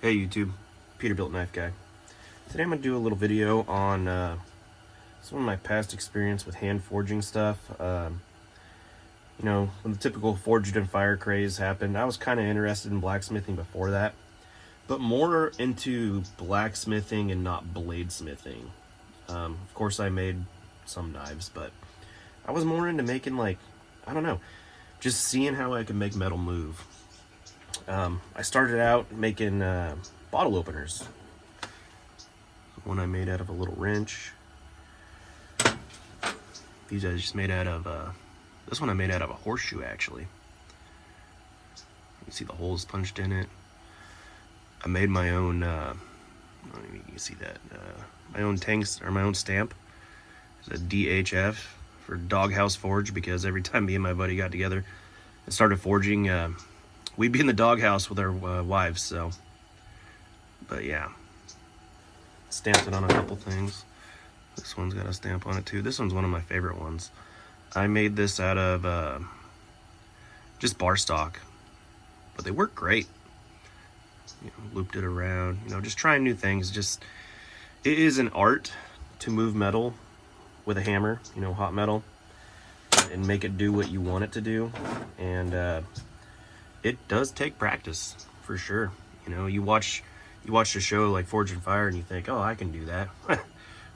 Hey YouTube, Peterbilt Knife Guy. Today I'm going to do a little video on some of my past experience with hand forging stuff. When the typical forged and fire craze happened, I was kind of interested in blacksmithing before that, but more into blacksmithing and not bladesmithing. Of course I made some knives, but I was more into making, like, I don't know, just seeing how I could make metal move. I started out making bottle openers. One I made out of a little wrench. These I just made out of, this one I made out of a horseshoe actually. You can see the holes punched in it. I made my own, I don't know if you can see that, my own tanks, or my own stamp. It's a DHF for Doghouse Forge, because every time me and my buddy got together and started forging, we'd be in the doghouse with our wives, so. But yeah, stamped it on a couple things. This one's got a stamp on it too. This one's one of my favorite ones. I made this out of just bar stock, but they work great. Looped it around, just trying new things. Just, it is an art to move metal with a hammer, hot metal, and make it do what you want it to do. And it does take practice, for sure. You watch a show like Forge and Fire and you think, oh, I can do that.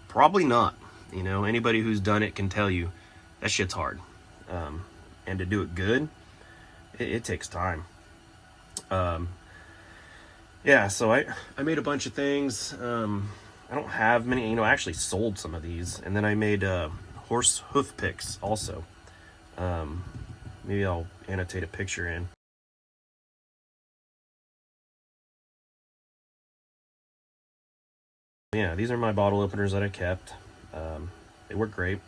Probably not. Anybody who's done it can tell you that shit's hard. And to do it good, it takes time. Yeah, so I made a bunch of things. I don't have many, I actually sold some of these. And then I made horse hoof picks also. Maybe I'll annotate a picture in. Yeah, these are my bottle openers that I kept. They work great.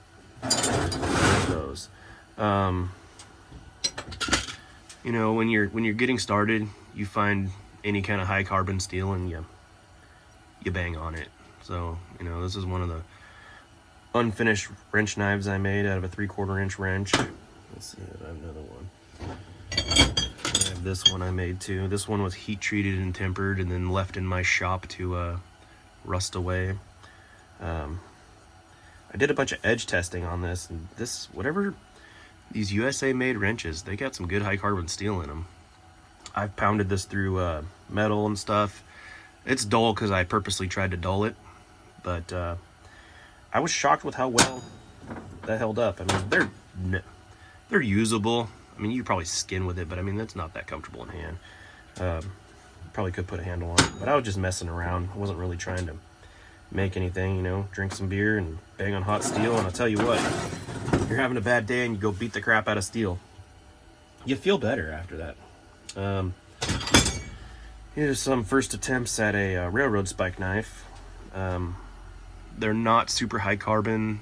Those. When you're getting started, you find any kind of high carbon steel and you bang on it. So this is one of the unfinished wrench knives I made out of a 3/4 inch wrench. Let's see, I have another one. I have this one I made too. This one was heat treated and tempered and then left in my shop to rust away. I did a bunch of edge testing on this, and these USA made wrenches, they got some good high carbon steel in them. I've pounded this through metal and stuff. It's dull because I purposely tried to dull it, but I was shocked with how well that held up. I mean, they're usable. I mean, you could probably skin with it, but I mean, that's not that comfortable in hand. Probably could put a handle on it, but I was just messing around. I wasn't really trying to make anything, drink some beer and bang on hot steel. And I'll tell you what, you're having a bad day and you go beat the crap out of steel, you feel better after that. Here's some first attempts at a railroad spike knife. They're not super high carbon.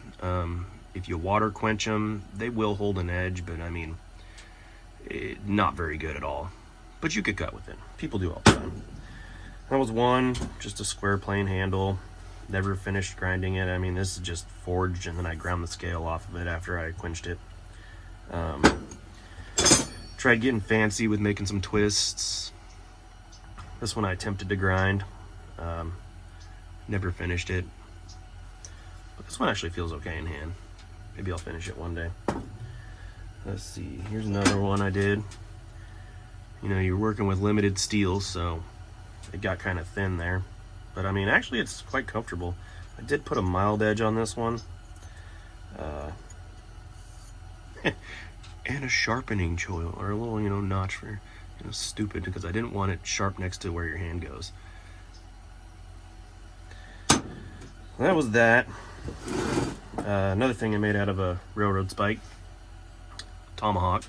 If you water quench them, they will hold an edge, but I mean, not very good at all. But you could cut with it. People do all the time. That was one, just a square plain handle. Never finished grinding it. I mean, this is just forged, and then I ground the scale off of it after I quenched it. Tried getting fancy with making some twists. This one I attempted to grind. Never finished it. But this one actually feels okay in hand. Maybe I'll finish it one day. Let's see, here's another one I did. You're working with limited steel, so it got kind of thin there. But I mean, actually it's quite comfortable. I did put a mild edge on this one. And a sharpening choil, or a little, notch for, stupid, because I didn't want it sharp next to where your hand goes. That was that. Another thing I made out of a railroad spike. Tomahawk.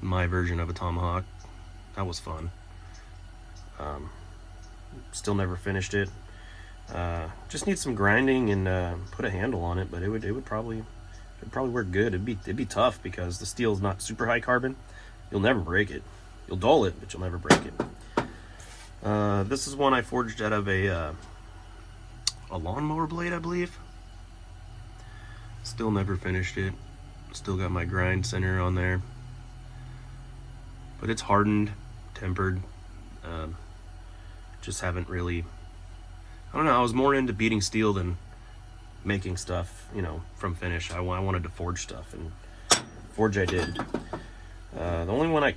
My version of a tomahawk. That was fun. Still never finished it. Just need some grinding and put a handle on it, but it would probably work good. It'd be tough because the steel's not super high carbon. You'll never break it. You'll dull it, but you'll never break it. This is one I forged out of a lawnmower blade, I believe. Still never finished it. Still got my grind center on there. But it's hardened, tempered. just haven't really, I don't know, I was more into beating steel than making stuff, you know, from finish. I wanted to forge stuff, and forge I did. The only one I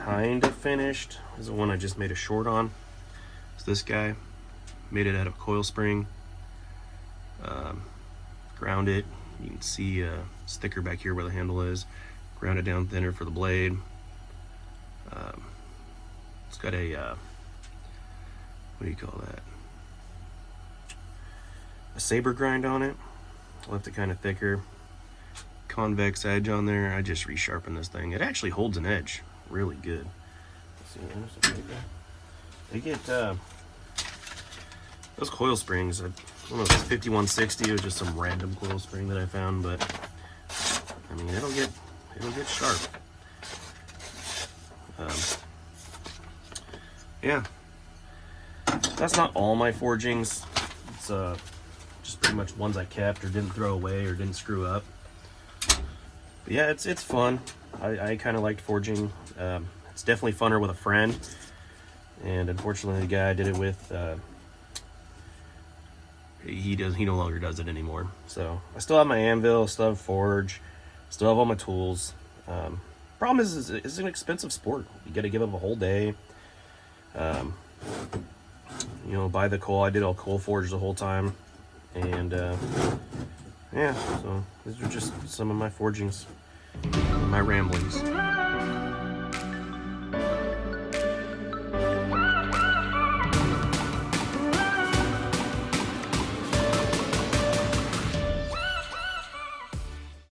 kind of finished is the one I just made a short on. It's this guy. Made it out of a coil spring. Ground it. You can see a sticker back here where the handle is. Ground it down thinner for the blade. It's got a, what do you call that? A saber grind on it. Left it kind of thicker. Convex edge on there. I just resharpened this thing. It actually holds an edge really good. Let's see, they get those coil springs. I don't know if it's 5160 or just some random coil spring that I found, but I mean it'll get sharp. Yeah, that's not all my forgings. It's just pretty much ones I kept or didn't throw away or didn't screw up. But yeah, it's fun. I kind of liked forging. It's definitely funner with a friend, and unfortunately the guy I did it with, he no longer does it anymore. So I still have my anvil, still have forge, still have all my tools. Problem is it's an expensive sport. You got to give up a whole day. You know, buy the coal. I did all coal forge the whole time, and yeah. So these are just some of my forgings, my ramblings.